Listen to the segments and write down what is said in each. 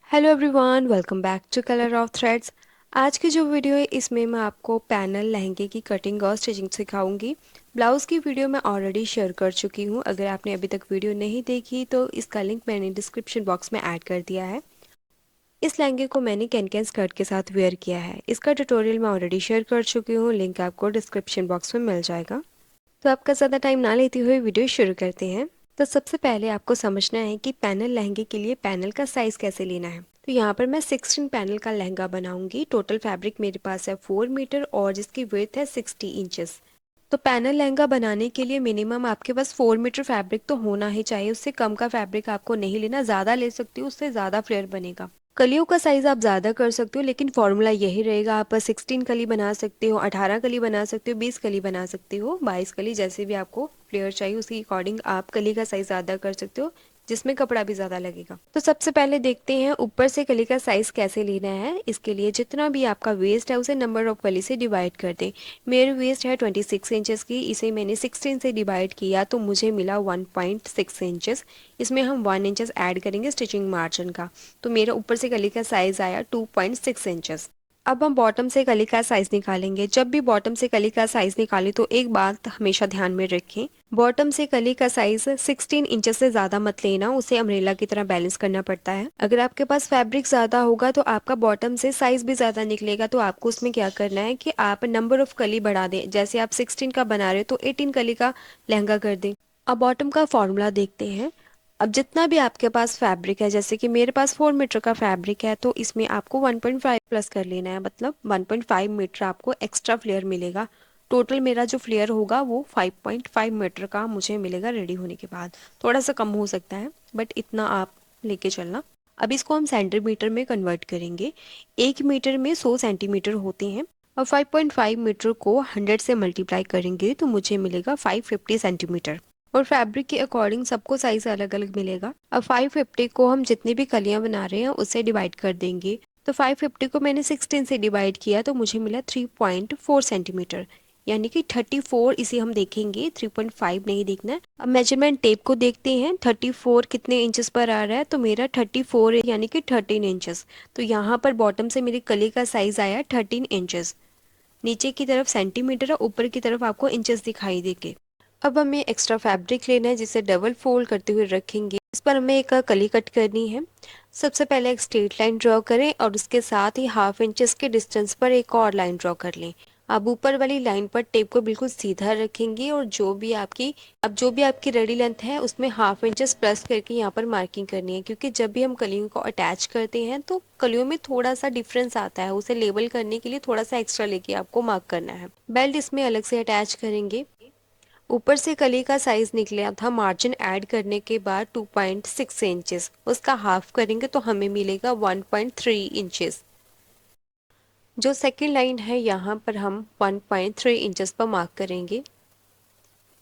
Hello everyone, welcome back to colour of threads. आज की जो वीडियो है इसमें मैं आपको पैनल लहंगे की कटिंग और स्टिचिंग सिखाऊंगी। ब्लाउज़ की वीडियो मैं ऑलरेडी शेयर कर चुकी हूँ। अगर आपने अभी तक वीडियो नहीं देखी तो इसका लिंक मैंने डिस्क्रिप्शन बॉक्स में ऐड कर दिया है। इस लहंगे को मैंने कैन स्कर्ट के साथ वेयर किया है। इसका ट्यूटोरियल मैं ऑलरेडी शेयर कर चुकी हूँ, लिंक आपको डिस्क्रिप्शन बॉक्स में मिल जाएगा। तो आपका ज़्यादा टाइम ना लेते हुए वीडियो शुरू करते हैं। तो सबसे पहले आपको समझना है कि पैनल लहंगे के लिए पैनल का साइज़ कैसे लेना है। तो यहाँ पर मैं 16 पैनल का लहंगा बनाऊंगी। टोटल फैब्रिक मेरे पास है 4 मीटर और जिसकी विड्थ है 60 इंचेस। तो पैनल लहंगा बनाने के लिए मिनिमम आपके पास 4 मीटर फैब्रिक तो होना ही चाहिए। उससे कम का फैब्रिक आपको नहीं लेना, ज़्यादा ले सकती हो, उससे ज़्यादा फ्लेयर बनेगा। कलियों का साइज आप ज़्यादा कर सकते हो, लेकिन फॉर्मूला यही रहेगा। आप 16 कली बना सकते हो, 18 कली बना सकते हो, 20 कली बना सकते हो, 22 कली, जैसे भी आपको फ्लेयर चाहिए उसके अकॉर्डिंग आप कली का साइज ज़्यादा कर सकते हो, जिसमें कपड़ा भी ज़्यादा लगेगा। तो सबसे पहले देखते हैं ऊपर से कली का साइज कैसे लेना है। इसके लिए जितना भी आपका वेस्ट है उसे नंबर ऑफ कली से डिवाइड कर दें। मेरे वेस्ट है 26 इंचेस की, इसे मैंने 16 से डिवाइड किया तो मुझे मिला 1.6 इंचेस। इसमें हम 1 इंचेस ऐड करेंगे स्टिचिंग मार्जिन का। तो मेरा ऊपर से कली का साइज आया 2.6 इंचेस। अब हम बॉटम से कली का साइज निकालेंगे। जब भी बॉटम से कली का साइज निकालें तो एक बात हमेशा ध्यान में रखें, बॉटम से कली का साइज 16 इंचेस से ज़्यादा मत लेना, उसे अम्ब्रेला की तरह बैलेंस करना पड़ता है। अगर आपके पास फैब्रिक ज़्यादा होगा तो आपका बॉटम से साइज भी ज़्यादा निकलेगा। तो आपको उसमें क्या करना है कि आप नंबर ऑफ कली बढ़ा दें। जैसे आप 16 का बना रहे हो तो 18 कली का लहंगा कर दें। अब बॉटम का फॉर्मूला देखते हैं। अब जितना भी आपके पास फैब्रिक है, जैसे कि मेरे पास 4 मीटर का फैब्रिक है, तो इसमें आपको 1.5 प्लस कर लेना है, मतलब 1.5 मीटर आपको एक्स्ट्रा फ्लेयर मिलेगा। टोटल मेरा जो फ्लेयर होगा वो 5.5 मीटर का मुझे मिलेगा रेडी होने के बाद। थोड़ा सा कम हो सकता है बट इतना आप लेके चलना। अब इसको हम सेंटीमीटर में कन्वर्ट करेंगे। 1 मीटर में 100 सेंटीमीटर होते हैं और 5.5 मीटर को 100 से मल्टीप्लाई करेंगे तो मुझे मिलेगा 550 सेंटीमीटर। और फैब्रिक के अकॉर्डिंग सबको साइज अलग अलग मिलेगा। अब 550 को हम जितनी भी कलियां बना रहे हैं उससे डिवाइड कर देंगे। तो 550 को मैंने 16 से डिवाइड किया तो मुझे मिला 3.4 सेंटीमीटर, यानी कि 34। इसे हम देखेंगे, 3.5 नहीं देखना है। अब मेजरमेंट टेप को देखते हैं, 34 कितने इंचेस पर आ रहा है। तो मेरा 34 है, यानी कि 13 इंचेस। तो यहाँ पर बॉटम से मेरी कली का साइज आया 13 इंचेस। नीचे की तरफ सेंटीमीटर और ऊपर की तरफ आपको इंचेस दिखाई देंगे। अब हमें एक्स्ट्रा फैब्रिक लेना है जिसे डबल फोल्ड करते हुए रखेंगे। इस पर हमें एक कली कट करनी है। सबसे पहले एक स्ट्रेट लाइन ड्रॉ करें और उसके साथ ही हाफ इंचेस के डिस्टेंस पर एक और लाइन ड्रॉ कर लें। अब ऊपर वाली लाइन पर टेप को बिल्कुल सीधा रखेंगे और जो भी आपकी रेडी लेंथ है उसमें हाफ इंचेस प्लस करके यहाँ पर मार्किंग करनी है, क्योंकि जब भी हम कलियों को अटैच करते हैं तो कलियों में थोड़ा सा डिफरेंस आता है। उसे लेबल करने के लिए थोड़ा सा एक्स्ट्रा लेके आपको मार्क करना है। बेल्ट इसमें अलग से अटैच करेंगे। ऊपर से कली का साइज निकला था मार्जिन ऐड करने के बाद 2.6 इंचेस, उसका हाफ करेंगे तो हमें मिलेगा 1.3 इंचेस। जो सेकंड लाइन है यहाँ पर हम 1.3 इंचेस पर मार्क करेंगे।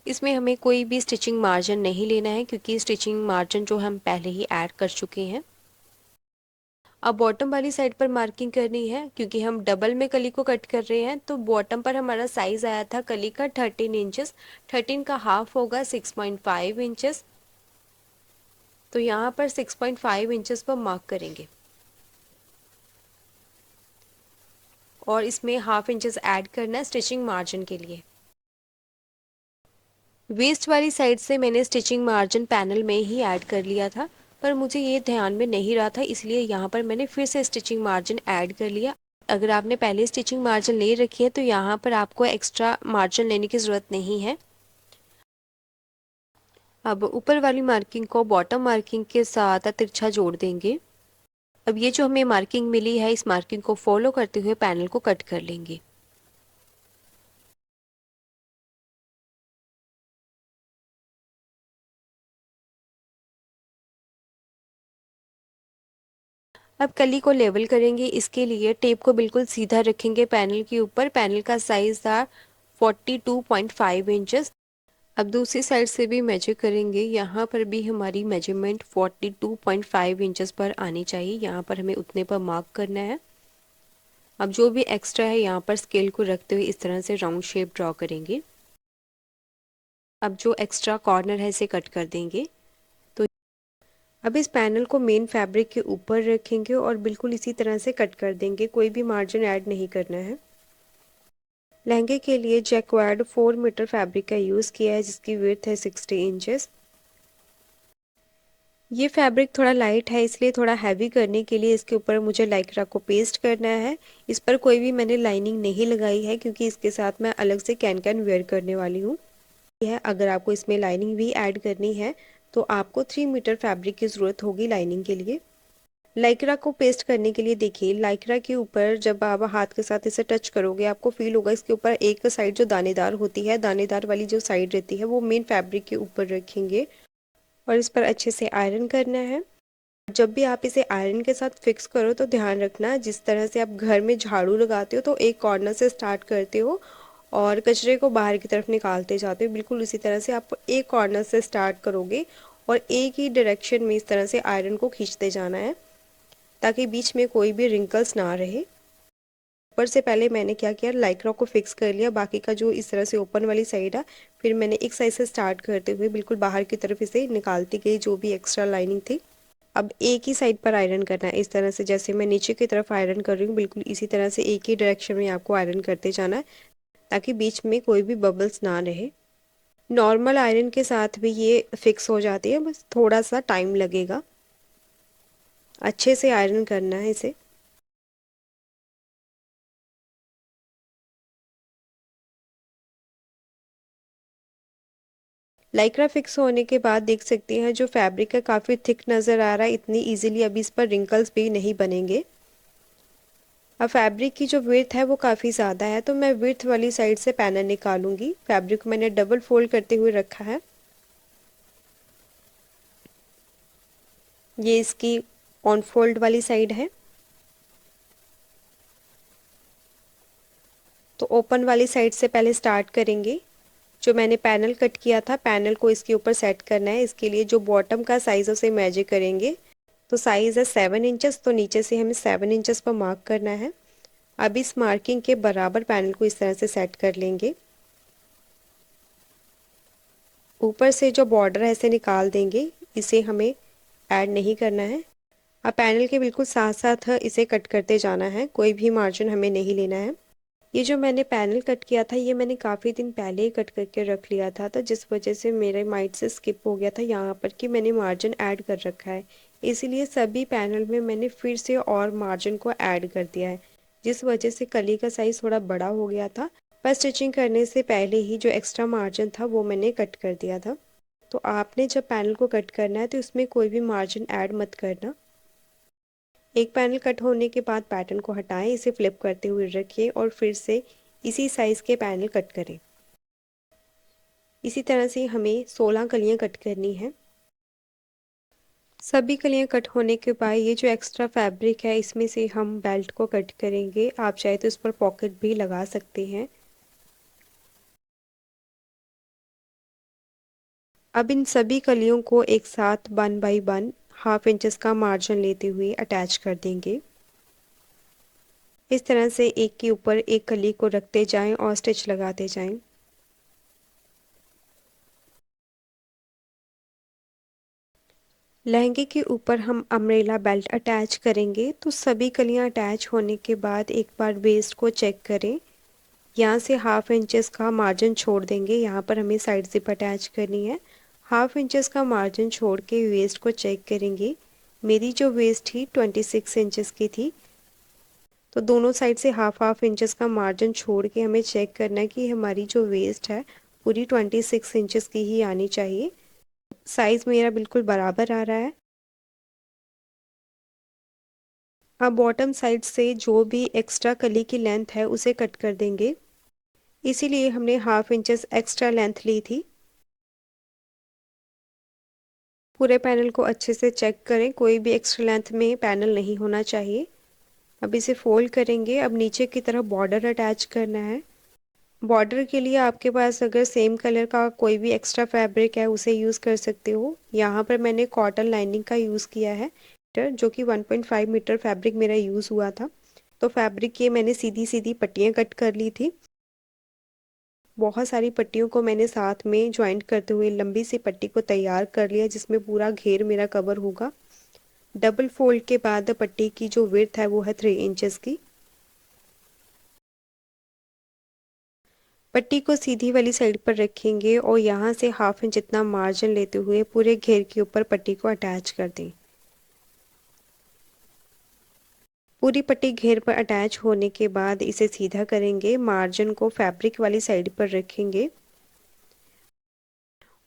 इसमें हमें कोई भी स्टिचिंग मार्जिन नहीं लेना है, क्योंकि स्टिचिंग मार्जिन जो हम पहले ही ऐड कर चुके हैं। अब बॉटम वाली साइड पर मार्किंग करनी है, क्योंकि हम डबल में कली को कट कर रहे हैं। तो बॉटम पर हमारा साइज आया था कली का 13 इंचेस। 13 का हाफ होगा 6.5 इंचेस। तो यहाँ पर 6.5 इंचेस पर मार्क करेंगे और इसमें हाफ इंचेस ऐड करना है स्टिचिंग मार्जिन के लिए। वेस्ट वाली साइड से मैंने स्टिचिंग मार्जिन पैनल में ही ऐड कर लिया था, पर मुझे ये ध्यान में नहीं रहा था, इसलिए यहाँ पर मैंने फिर से स्टिचिंग मार्जिन ऐड कर लिया। अगर आपने पहले स्टिचिंग मार्जिन ले रखी है तो यहाँ पर आपको एक्स्ट्रा मार्जिन लेने की ज़रूरत नहीं है। अब ऊपर वाली मार्किंग को बॉटम मार्किंग के साथ तिरछा जोड़ देंगे। अब ये जो हमें मार्किंग मिली है, इस मार्किंग को फॉलो करते हुए पैनल को कट कर लेंगे। अब कली को लेवल करेंगे। इसके लिए टेप को बिल्कुल सीधा रखेंगे पैनल के ऊपर। पैनल का साइज था 42.5 इंचेस। अब दूसरी साइड से भी मेजर करेंगे। यहाँ पर भी हमारी मेजरमेंट 42.5 इंचेस पर आनी चाहिए। यहाँ पर हमें उतने पर मार्क करना है। अब जो भी एक्स्ट्रा है यहाँ पर स्केल को रखते हुए इस तरह से राउंड शेप ड्रॉ करेंगे। अब जो एक्स्ट्रा कॉर्नर है इसे कट कर देंगे। तो अब इस पैनल को मेन फैब्रिक के ऊपर रखेंगे और बिल्कुल इसी तरह से कट कर देंगे, कोई भी मार्जिन ऐड नहीं करना है। लहंगे के लिए जैक्वार्ड 4 मीटर फैब्रिक का यूज़ किया है जिसकी विड्थ है 60 इंचेस। ये फैब्रिक थोड़ा लाइट है इसलिए थोड़ा हैवी करने के लिए इसके ऊपर मुझे लाइक्रा को पेस्ट करना है। इस पर कोई भी मैंने लाइनिंग नहीं लगाई है क्योंकि इसके साथ मैं अलग से कैन वेयर करने वाली हूँ। यह अगर आपको इसमें लाइनिंग भी ऐड करनी है तो आपको 3 मीटर फैब्रिक की ज़रूरत होगी लाइनिंग के लिए। लाइक्रा को पेस्ट करने के लिए देखिए, लाइक्रा के ऊपर जब आप हाथ के साथ इसे टच करोगे आपको फील होगा इसके ऊपर एक साइड जो दानेदार होती है, दानेदार वाली जो साइड रहती है वो मेन फैब्रिक के ऊपर रखेंगे और इस पर अच्छे से आयरन करना है। जब भी आप इसे आयरन के साथ फिक्स करो तो ध्यान रखना, जिस तरह से आप घर में झाड़ू लगाते हो तो एक कॉर्नर से स्टार्ट करते हो और कचरे को बाहर की तरफ निकालते जाते हो, बिल्कुल उसी तरह से आप एक कॉर्नर से स्टार्ट करोगे और एक ही डायरेक्शन में इस तरह से आयरन को खींचते जाना है ताकि बीच में कोई भी रिंकल्स ना रहे। ऊपर से पहले मैंने क्या किया, लाइक्रा को फिक्स कर लिया, बाकी का जो इस तरह से ओपन वाली साइड है फिर मैंने एक साइड से स्टार्ट करते हुए बिल्कुल बाहर की तरफ इसे निकालती गई जो भी एक्स्ट्रा लाइनिंग थी। अब एक ही साइड पर आयरन करना है, इस तरह से जैसे मैं नीचे की तरफ आयरन कर रही हूँ बिल्कुल इसी तरह से एक ही डायरेक्शन में आपको आयरन करते जाना है ताकि बीच में कोई भी बबल्स ना रहे। नॉर्मल आयरन के साथ भी ये फिक्स हो जाती है, बस थोड़ा सा टाइम लगेगा, अच्छे से आयरन करना है इसे। लाइक्रा फिक्स होने के बाद देख सकते हैं जो फैब्रिक है काफ़ी थिक नज़र आ रहा है, इतनी इजीली अभी इस पर रिंकल्स भी नहीं बनेंगे। अब फैब्रिक की जो विड्थ है वो काफ़ी ज़्यादा है तो मैं विड्थ वाली साइड से पैनल निकालूंगी। फैब्रिक को मैंने डबल फोल्ड करते हुए रखा है। ये इसकी ऑन फोल्ड वाली साइड है। तो ओपन वाली साइड से पहले स्टार्ट करेंगे। जो मैंने पैनल कट किया था पैनल को इसके ऊपर सेट करना है, इसके लिए जो बॉटम का साइज़ उसे मेजर करेंगे। तो साइज़ है 7 इंचेस, तो नीचे से हमें 7 इंचेस पर मार्क करना है। अब इस मार्किंग के बराबर पैनल को इस तरह से सेट कर लेंगे। ऊपर से जो बॉर्डर है इसे निकाल देंगे, इसे हमें ऐड नहीं करना है। अब पैनल के बिल्कुल साथ साथ इसे कट करते जाना है, कोई भी मार्जिन हमें नहीं लेना है। ये जो मैंने पैनल कट किया था ये मैंने काफ़ी दिन पहले ही कट करके रख लिया था, तो जिस वजह से मेरे माइंड से स्किप हो गया था यहाँ पर कि मैंने मार्जिन ऐड कर रखा है, इसीलिए सभी पैनल में मैंने फिर से और मार्जिन को ऐड कर दिया है, जिस वजह से कली का साइज़ थोड़ा बड़ा हो गया था। पर स्टिचिंग करने से पहले ही जो एक्स्ट्रा मार्जिन था वो मैंने कट कर दिया था। तो आपने जब पैनल को कट करना है तो इसमें कोई भी मार्जिन ऐड मत करना। एक पैनल कट होने के बाद पैटर्न को हटाएं, इसे फ्लिप करते हुए रखिए और फिर से इसी साइज़ के पैनल कट करें। इसी तरह से हमें 16 कलियां कट करनी है। सभी कलियां कट होने के बाद ये जो एक्स्ट्रा फैब्रिक है इसमें से हम बेल्ट को कट करेंगे। आप चाहे तो इस पर पॉकेट भी लगा सकते हैं। अब इन सभी कलियों को एक साथ 1 बाई 1 हाफ इंचेस का मार्जिन लेते हुए अटैच कर देंगे। इस तरह से एक के ऊपर एक कली को रखते जाएं और स्टिच लगाते जाएं। लहंगे के ऊपर हम अम्ब्रेला बेल्ट अटैच करेंगे, तो सभी कलियां अटैच होने के बाद एक बार वेस्ट को चेक करें। यहाँ से हाफ इंचेस का मार्जिन छोड़ देंगे, यहाँ पर हमें साइड जिप अटैच करनी है। हाफ इंचेस का मार्जिन छोड़ के वेस्ट को चेक करेंगे। मेरी जो वेस्ट थी 26 इंचेस की थी, तो दोनों साइड से हाफ हाफ इंचेस का मार्जिन छोड़ के हमें चेक करना है कि हमारी जो वेस्ट है पूरी 26 इंचेस की ही आनी चाहिए। साइज़ मेरा बिल्कुल बराबर आ रहा है। अब बॉटम साइड से जो भी एक्स्ट्रा कली की लेंथ है उसे कट कर देंगे, इसीलिए हमने हाफ इंचेस एक्स्ट्रा लेंथ ली थी। पूरे पैनल को अच्छे से चेक करें, कोई भी एक्स्ट्रा लेंथ में पैनल नहीं होना चाहिए। अब इसे फोल्ड करेंगे। अब नीचे की तरफ बॉर्डर अटैच करना है। बॉर्डर के लिए आपके पास अगर सेम कलर का कोई भी एक्स्ट्रा फैब्रिक है उसे यूज़ कर सकते हो। यहाँ पर मैंने कॉटन लाइनिंग का यूज़ किया है, जो कि 1.5 मीटर फैब्रिक मेरा यूज़ हुआ था। तो फैब्रिक की मैंने सीधी सीधी पट्टियाँ कट कर ली थी। बहुत सारी पट्टियों को मैंने साथ में ज्वाइंट करते हुए लंबी सी पट्टी को तैयार कर लिया, जिसमें पूरा घेर मेरा कवर होगा। डबल फोल्ड के बाद पट्टी की जो विड्थ है वो है 3 इंचेस की। पट्टी को सीधी वाली साइड पर रखेंगे और यहाँ से हाफ इंच जितना मार्जिन लेते हुए पूरे घेर के ऊपर पट्टी को अटैच कर दें। पूरी पट्टी घेर पर अटैच होने के बाद इसे सीधा करेंगे, मार्जिन को फैब्रिक वाली साइड पर रखेंगे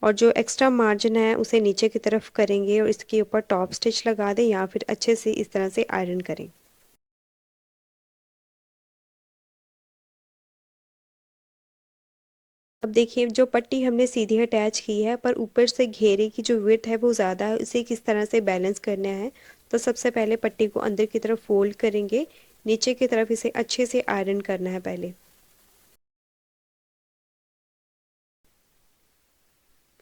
और जो एक्स्ट्रा मार्जिन है उसे नीचे की तरफ करेंगे और इसके ऊपर टॉप स्टिच लगा दें या फिर अच्छे से इस तरह से आयरन करें। अब देखिए जो पट्टी हमने सीधी अटैच की है पर ऊपर से घेरे की जो विड्थ है वो ज़्यादा है, उसे किस तरह से बैलेंस करना है। तो सबसे पहले पट्टी को अंदर की तरफ फोल्ड करेंगे, नीचे की तरफ इसे अच्छे से आयरन करना है पहले।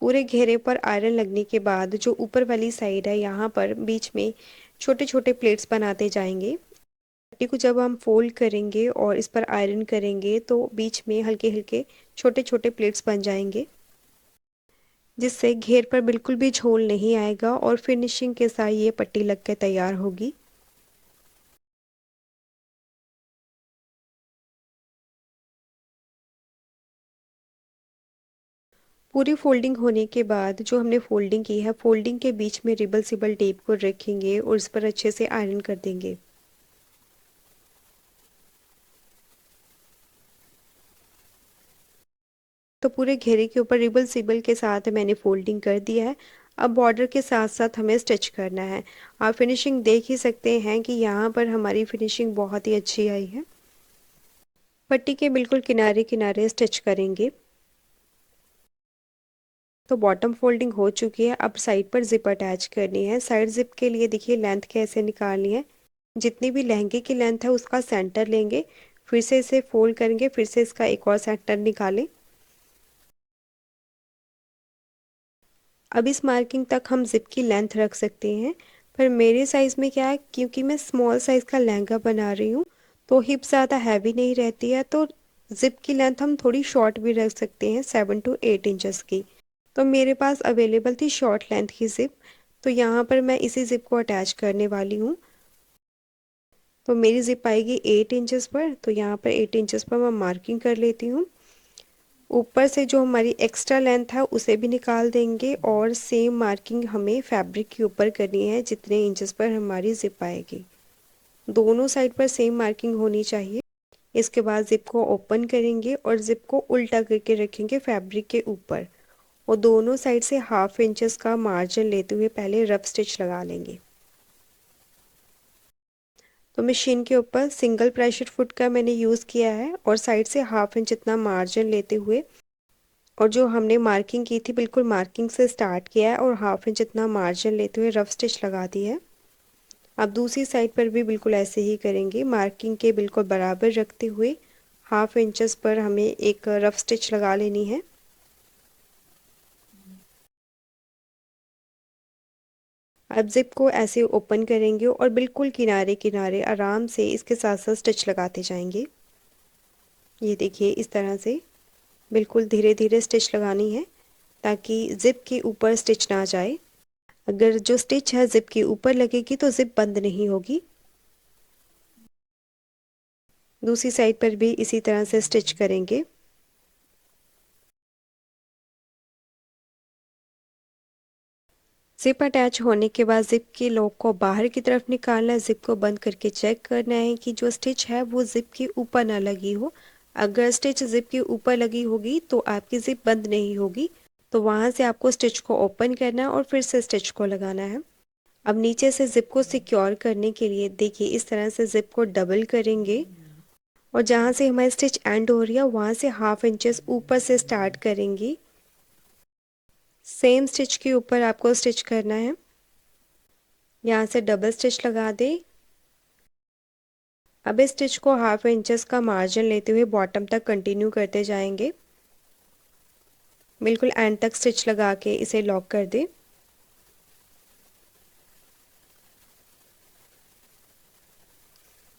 पूरे घेरे पर आयरन लगने के बाद जो ऊपर वाली साइड है यहाँ पर बीच में छोटे छोटे प्लेट्स बनाते जाएंगे। पट्टी को जब हम फोल्ड करेंगे और इस पर आयरन करेंगे तो बीच में हल्के हल्के छोटे छोटे प्लेट्स बन जाएंगे, जिससे घेर पर बिल्कुल भी झोल नहीं आएगा और फिनिशिंग के साथ ये पट्टी लग के तैयार होगी। पूरी फोल्डिंग होने के बाद जो हमने फोल्डिंग की है, फोल्डिंग के बीच में रिबल सिबल टेप को रखेंगे और इस पर अच्छे से आयरन कर देंगे। तो पूरे घेरे के ऊपर रिबल सिबल के साथ मैंने फोल्डिंग कर दिया है। अब बॉर्डर के साथ साथ हमें स्टिच करना है। आप फिनिशिंग देख ही सकते हैं कि यहाँ पर हमारी फिनिशिंग बहुत ही अच्छी आई है। पट्टी के बिल्कुल किनारे किनारे स्टिच करेंगे। तो बॉटम फोल्डिंग हो चुकी है। अब साइड पर जिप अटैच करनी है। साइड जिप के लिए देखिए लेंथ कैसे निकालनी है। जितनी भी लहंगे की लेंथ है उसका सेंटर लेंगे, फिर से इसे फोल्ड करेंगे, फिर से इसका एक और सेंटर निकालें। अब इस मार्किंग तक हम जिप की लेंथ रख सकते हैं, पर मेरे साइज़ में क्या है, क्योंकि मैं स्मॉल साइज़ का लहंगा बना रही हूँ तो हिप ज़्यादा हैवी नहीं रहती है, तो जिप की लेंथ हम थोड़ी शॉर्ट भी रख सकते हैं, 7 to 8 इंचेस की। तो मेरे पास अवेलेबल थी शॉर्ट लेंथ की जिप, तो यहाँ पर मैं इसी जिप को अटैच करने वाली हूँ। तो मेरी जिप आएगी 8 इंचेस पर, तो यहाँ पर 8 इंचेस पर मैं मार्किंग कर लेती हूँ। ऊपर से जो हमारी एक्स्ट्रा लेंथ है उसे भी निकाल देंगे और सेम मार्किंग हमें फैब्रिक के ऊपर करनी है जितने इंचेस पर हमारी जिप आएगी। दोनों साइड पर सेम मार्किंग होनी चाहिए। इसके बाद जिप को ओपन करेंगे और जिप को उल्टा करके रखेंगे फैब्रिक के ऊपर और दोनों साइड से हाफ इंचेस का मार्जिन लेते हुए पहले रफ स्टिच लगा लेंगे। तो मशीन के ऊपर सिंगल प्रेशर फुट का मैंने यूज़ किया है और साइड से हाफ इंच इतना मार्जिन लेते हुए और जो हमने मार्किंग की थी बिल्कुल मार्किंग से स्टार्ट किया है और हाफ इंच इतना मार्जिन लेते हुए रफ स्टिच लगा दी है। अब दूसरी साइड पर भी बिल्कुल ऐसे ही करेंगे, मार्किंग के बिल्कुल बराबर रखते हुए हाफ इंचेस पर हमें एक रफ स्टिच लगा लेनी है। अब जिप को ऐसे ओपन करेंगे और बिल्कुल किनारे किनारे आराम से इसके साथ साथ स्टिच लगाते जाएंगे। ये देखिए इस तरह से बिल्कुल धीरे धीरे स्टिच लगानी है ताकि जिप के ऊपर स्टिच ना जाए। अगर जो स्टिच है जिप के ऊपर लगेगी तो जिप बंद नहीं होगी। दूसरी साइड पर भी इसी तरह से स्टिच करेंगे। जिप अटैच होने के बाद जिप के लॉक को बाहर की तरफ निकालना है, जिप को बंद करके चेक करना है कि जो स्टिच है वो जिप के ऊपर ना लगी हो। अगर स्टिच जिप के ऊपर लगी होगी तो आपकी जिप बंद नहीं होगी, तो वहाँ से आपको स्टिच को ओपन करना है और फिर से स्टिच को लगाना है। अब नीचे से जिप को सिक्योर करने के लिए देखिए इस तरह से जिप को डबल करेंगे और जहाँ से हमारी स्टिच एंड हो रही है वहाँ से हाफ इंचेस ऊपर से स्टार्ट करेंगी। सेम स्टिच के ऊपर आपको स्टिच करना है। यहाँ से डबल स्टिच लगा दें। अब इस स्टिच को हाफ इंचेस का मार्जिन लेते हुए बॉटम तक कंटिन्यू करते जाएंगे। बिल्कुल एंड तक स्टिच लगा के इसे लॉक कर दें।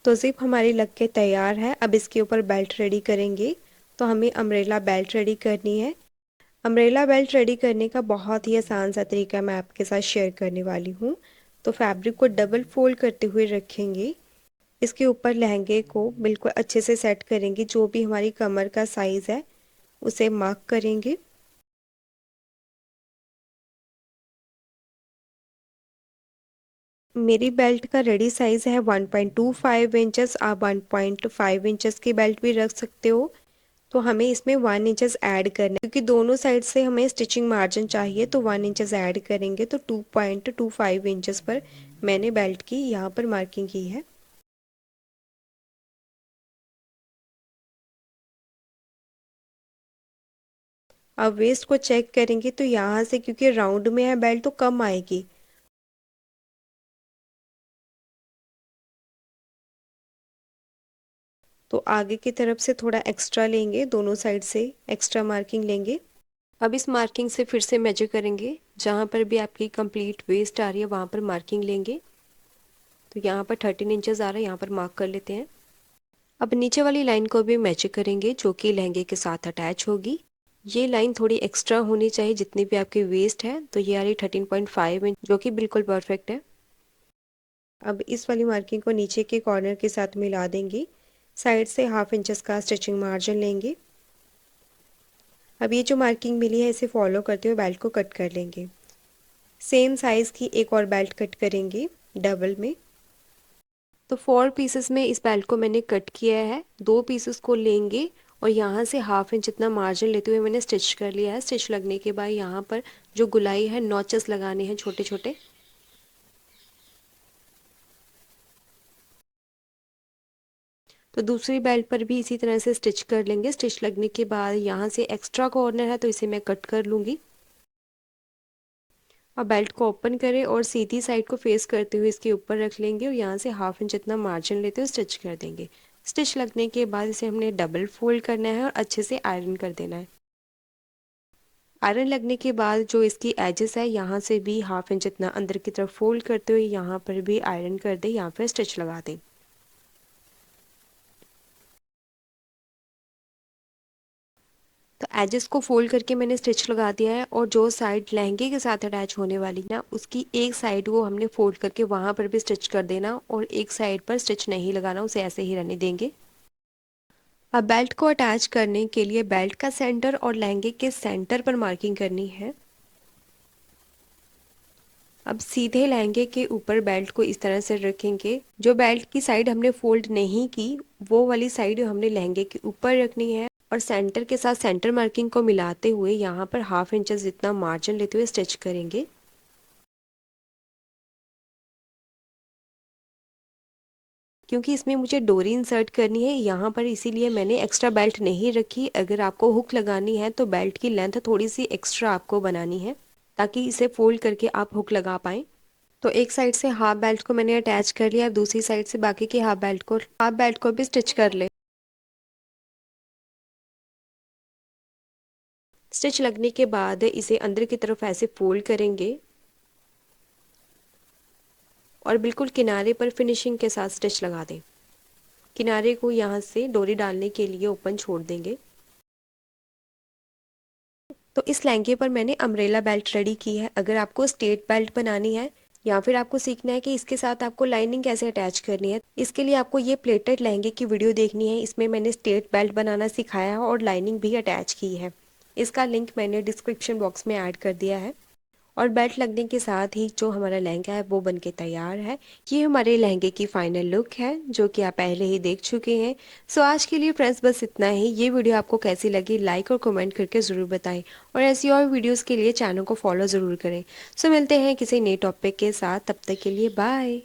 तो जिप हमारी लग के तैयार है। अब इसके ऊपर बेल्ट रेडी करेंगे। तो हमें अम्ब्रेला बेल्ट रेडी करनी है। अम्ब्रेला बेल्ट रेडी करने का बहुत ही आसान सा तरीका मैं आपके साथ शेयर करने वाली हूँ। तो फैब्रिक को डबल फोल्ड करते हुए रखेंगे, इसके ऊपर लहंगे को बिल्कुल अच्छे से सेट करेंगे, जो भी हमारी कमर का साइज़ है उसे मार्क करेंगे। मेरी बेल्ट का रेडी साइज़ है 1.25 इंचेस, आप 1.5 इंचेस की बेल्ट भी रख सकते हो। तो हमें इसमें 1 इंचेस ऐड करना है, क्योंकि दोनों साइड से हमें स्टिचिंग मार्जिन चाहिए, तो 1 इंचेस ऐड करेंगे। तो 2.25 इंचेस पर मैंने बेल्ट की यहाँ पर मार्किंग की है। अब वेस्ट को चेक करेंगे तो यहाँ से, क्योंकि राउंड में है बेल्ट, तो कम आएगी। तो आगे की तरफ से थोड़ा एक्स्ट्रा लेंगे, दोनों साइड से एक्स्ट्रा मार्किंग लेंगे। अब इस मार्किंग से फिर से मेजर करेंगे, जहाँ पर भी आपकी कंप्लीट वेस्ट आ रही है वहाँ पर मार्किंग लेंगे। तो यहाँ पर 13 इंचेस आ रहा है, यहाँ पर मार्क कर लेते हैं। अब नीचे वाली लाइन को भी मैच करेंगे, जो कि लहंगे के साथ अटैच होगी। ये लाइन थोड़ी एक्स्ट्रा होनी चाहिए जितनी भी आपकी वेस्ट है। तो ये आ रही 13.5 इंच, जो कि बिल्कुल परफेक्ट है। अब इस वाली मार्किंग को नीचे के कॉर्नर के साथ मिला देंगे। साइड से 1/2 इंचेस का स्टिचिंग मार्जिन लेंगे। अब ये जो मार्किंग मिली है इसे फॉलो करते हुए बेल्ट को कट कर लेंगे। सेम साइज़ की एक और बेल्ट कट करेंगे डबल में। तो 4 पीसेस में इस बेल्ट को मैंने कट किया है। 2 पीसेस को लेंगे और यहाँ से 1/2 इंच इतना मार्जिन लेते हुए मैंने स्टिच कर लिया है। स्टिच लगने के बाद यहाँ पर जो गुलाई है, नॉचेस लगाने हैं छोटे छोटे। तो दूसरी बेल्ट पर भी इसी तरह से स्टिच कर लेंगे। स्टिच लगने के बाद यहाँ से एक्स्ट्रा कॉर्नर है तो इसे मैं कट कर लूँगी। अब बेल्ट को ओपन करें और सीधी साइड को फेस करते हुए इसके ऊपर रख लेंगे और यहाँ से 1/2 इंच इतना मार्जिन लेते हुए स्टिच कर देंगे। स्टिच लगने के बाद इसे हमने डबल फोल्ड करना है और अच्छे से आयरन कर देना है। आयरन लगने के बाद जो इसकी एजेस है, यहाँ से भी 1/2 इंच इतना अंदर की तरफ फोल्ड करते हुए यहाँ पर भी आयरन कर दे, यहाँ पर स्टिच लगा दें। तो एजेस को फोल्ड करके मैंने स्टिच लगा दिया है और जो साइड लहंगे के साथ अटैच होने वाली ना, उसकी एक साइड को हमने फोल्ड करके वहाँ पर भी स्टिच कर देना और एक साइड पर स्टिच नहीं लगाना, उसे ऐसे ही रहने देंगे। अब बेल्ट को अटैच करने के लिए बेल्ट का सेंटर और लहंगे के सेंटर पर मार्किंग करनी है। अब सीधे लहंगे के ऊपर बेल्ट को इस तरह से रखेंगे। जो बेल्ट की साइड हमने फोल्ड नहीं की, वो वाली साइड हमने लहंगे के ऊपर रखनी है और सेंटर के साथ सेंटर मार्किंग को मिलाते हुए यहाँ पर 1/2 इंचेस जितना मार्जिन लेते हुए स्टिच करेंगे। क्योंकि इसमें मुझे डोरी इंसर्ट करनी है यहाँ पर, इसीलिए मैंने एक्स्ट्रा बेल्ट नहीं रखी। अगर आपको हुक लगानी है तो बेल्ट की लेंथ थोड़ी सी एक्स्ट्रा आपको बनानी है, ताकि इसे फोल्ड करके आप हुक लगा पाएँ। तो एक साइड से हाफ बेल्ट को मैंने अटैच कर लिया, अब दूसरी साइड से बाकी की हाफ बेल्ट को भी स्टिच कर ले। स्टिच लगने के बाद इसे अंदर की तरफ ऐसे फोल्ड करेंगे और बिल्कुल किनारे पर फिनिशिंग के साथ स्टिच लगा दें। किनारे को यहाँ से डोरी डालने के लिए ओपन छोड़ देंगे। तो इस लहंगे पर मैंने अम्ब्रेला बेल्ट रेडी की है। अगर आपको स्ट्रेट बेल्ट बनानी है या फिर आपको सीखना है कि इसके साथ आपको लाइनिंग कैसे अटैच करनी है, इसके लिए आपको ये प्लेटेड लहंगे की वीडियो देखनी है। इसमें मैंने स्ट्रेट बेल्ट बनाना सिखाया है और लाइनिंग भी अटैच की है। इसका लिंक मैंने डिस्क्रिप्शन बॉक्स में ऐड कर दिया है। और बेल्ट लगने के साथ ही जो हमारा लहंगा है वो बनके तैयार है। ये हमारे लहंगे की फाइनल लुक है, जो कि आप पहले ही देख चुके हैं। सो आज के लिए फ्रेंड्स बस इतना ही। ये वीडियो आपको कैसी लगी लाइक और कमेंट करके ज़रूर बताएं और ऐसी और वीडियोस के लिए चैनल को फॉलो ज़रूर करें। सो मिलते हैं किसी नए टॉपिक के साथ, तब तक के लिए बाय।